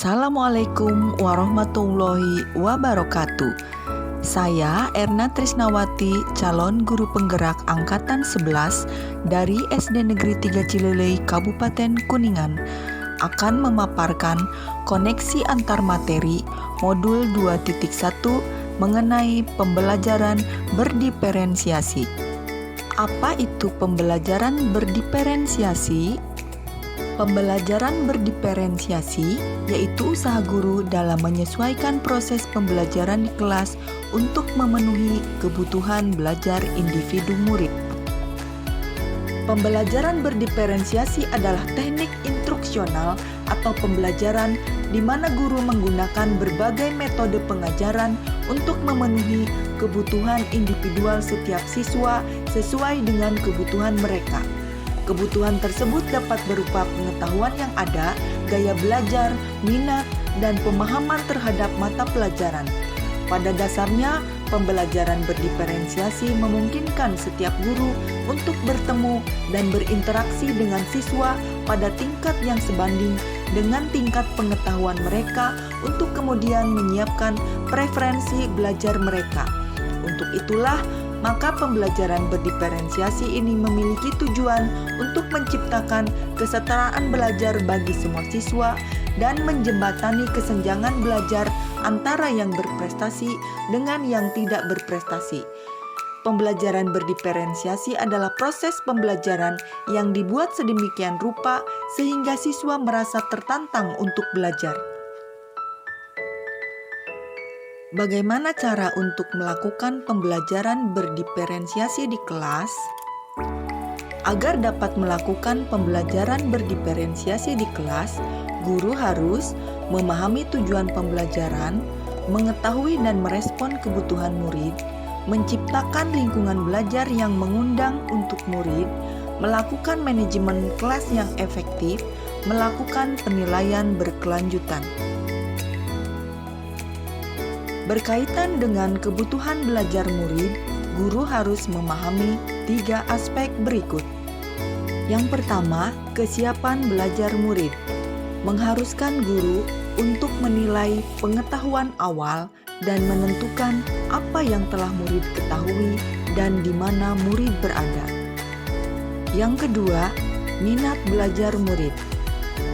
Assalamualaikum warahmatullahi wabarakatuh. Saya Erna Trisnawati, calon guru penggerak angkatan 11 dari SD Negeri 3 Cilelei, Kabupaten Kuningan, akan memaparkan koneksi antar materi modul 2.1 mengenai pembelajaran berdiferensiasi. Apa itu pembelajaran berdiferensiasi? Pembelajaran berdiferensiasi yaitu usaha guru dalam menyesuaikan proses pembelajaran di kelas untuk memenuhi kebutuhan belajar individu murid. Pembelajaran berdiferensiasi adalah teknik instruksional atau pembelajaran di mana guru menggunakan berbagai metode pengajaran untuk memenuhi kebutuhan individual setiap siswa sesuai dengan kebutuhan mereka. Kebutuhan tersebut dapat berupa pengetahuan yang ada, gaya belajar, minat, dan pemahaman terhadap mata pelajaran. Pada dasarnya, pembelajaran berdiferensiasi memungkinkan setiap guru untuk bertemu dan berinteraksi dengan siswa pada tingkat yang sebanding dengan tingkat pengetahuan mereka untuk kemudian menyiapkan preferensi belajar mereka. Untuk itulah, maka pembelajaran berdiferensiasi ini memiliki tujuan untuk menciptakan kesetaraan belajar bagi semua siswa dan menjembatani kesenjangan belajar antara yang berprestasi dengan yang tidak berprestasi. Pembelajaran berdiferensiasi adalah proses pembelajaran yang dibuat sedemikian rupa sehingga siswa merasa tertantang untuk belajar. Bagaimana cara untuk melakukan pembelajaran berdiferensiasi di kelas? Agar dapat melakukan pembelajaran berdiferensiasi di kelas, guru harus memahami tujuan pembelajaran, mengetahui dan merespon kebutuhan murid, menciptakan lingkungan belajar yang mengundang untuk murid, melakukan manajemen kelas yang efektif, melakukan penilaian berkelanjutan. Berkaitan dengan kebutuhan belajar murid, guru harus memahami 3 aspek berikut. Yang pertama, kesiapan belajar murid. Mengharuskan guru untuk menilai pengetahuan awal dan menentukan apa yang telah murid ketahui dan di mana murid berada. Yang kedua, minat belajar murid.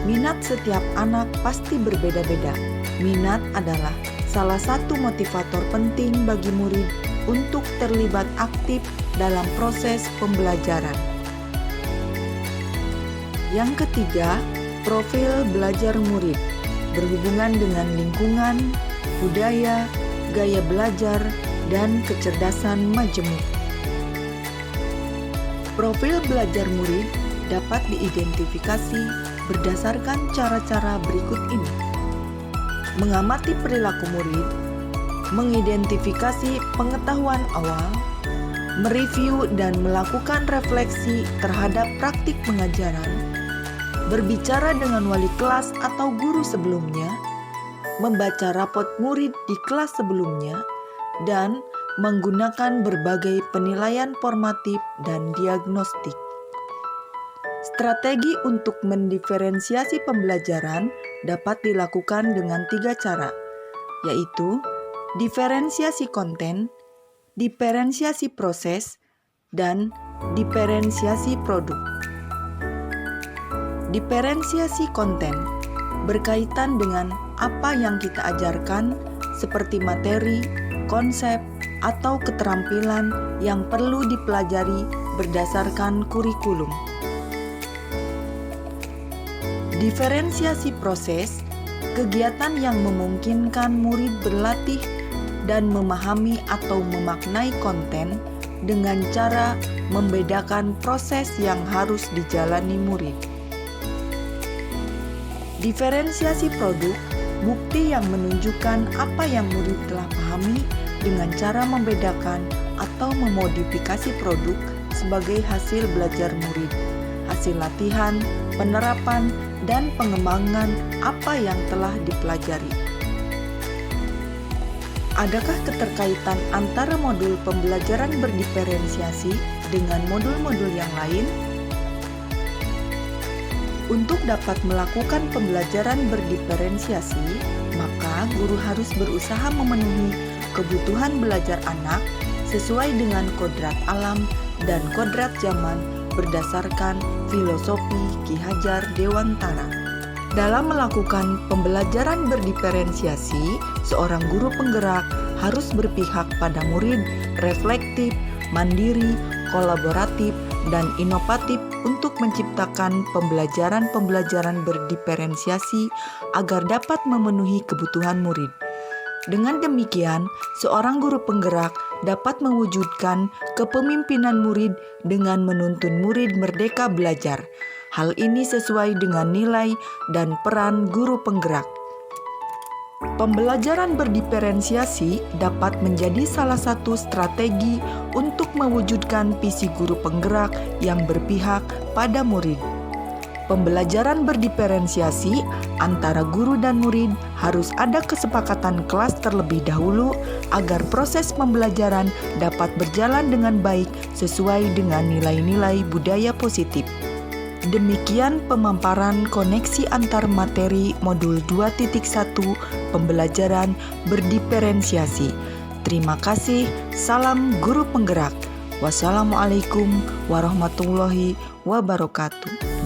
Minat setiap anak pasti berbeda-beda. Minat adalah salah satu motivator penting bagi murid untuk terlibat aktif dalam proses pembelajaran. Yang ketiga, profil belajar murid berhubungan dengan lingkungan, budaya, gaya belajar, dan kecerdasan majemuk. Profil belajar murid dapat diidentifikasi berdasarkan cara-cara berikut ini. Mengamati perilaku murid, mengidentifikasi pengetahuan awal, mereview dan melakukan refleksi terhadap praktik pengajaran, berbicara dengan wali kelas atau guru sebelumnya, membaca rapot murid di kelas sebelumnya, dan menggunakan berbagai penilaian formatif dan diagnostik. Strategi untuk mendiferensiasi pembelajaran dapat dilakukan dengan 3 cara, yaitu diferensiasi konten, diferensiasi proses, dan diferensiasi produk. Diferensiasi konten berkaitan dengan apa yang kita ajarkan seperti materi, konsep, atau keterampilan yang perlu dipelajari berdasarkan kurikulum. Diferensiasi proses, kegiatan yang memungkinkan murid berlatih dan memahami atau memaknai konten dengan cara membedakan proses yang harus dijalani murid. Diferensiasi produk, bukti yang menunjukkan apa yang murid telah pahami dengan cara membedakan atau memodifikasi produk sebagai hasil belajar murid, hasil latihan, penerapan, dan pengembangan apa yang telah dipelajari. Adakah keterkaitan antara modul pembelajaran berdiferensiasi dengan modul-modul yang lain? Untuk dapat melakukan pembelajaran berdiferensiasi, maka guru harus berusaha memenuhi kebutuhan belajar anak sesuai dengan kodrat alam dan kodrat zaman berdasarkan filosofi Ki Hajar Dewantara. Dalam melakukan pembelajaran berdiferensiasi, seorang guru penggerak harus berpihak pada murid, reflektif, mandiri, kolaboratif, dan inovatif untuk menciptakan pembelajaran berdiferensiasi agar dapat memenuhi kebutuhan murid. Dengan demikian, seorang guru penggerak dapat mewujudkan kepemimpinan murid dengan menuntun murid merdeka belajar. Hal ini sesuai dengan nilai dan peran guru penggerak. Pembelajaran berdiferensiasi dapat menjadi salah satu strategi untuk mewujudkan visi guru penggerak yang berpihak pada murid. Pembelajaran berdiferensiasi antara guru dan murid harus ada kesepakatan kelas terlebih dahulu agar proses pembelajaran dapat berjalan dengan baik sesuai dengan nilai-nilai budaya positif. Demikian pemaparan koneksi antar materi modul 2.1 pembelajaran berdiferensiasi. Terima kasih. Salam guru penggerak. Wassalamualaikum warahmatullahi wabarakatuh.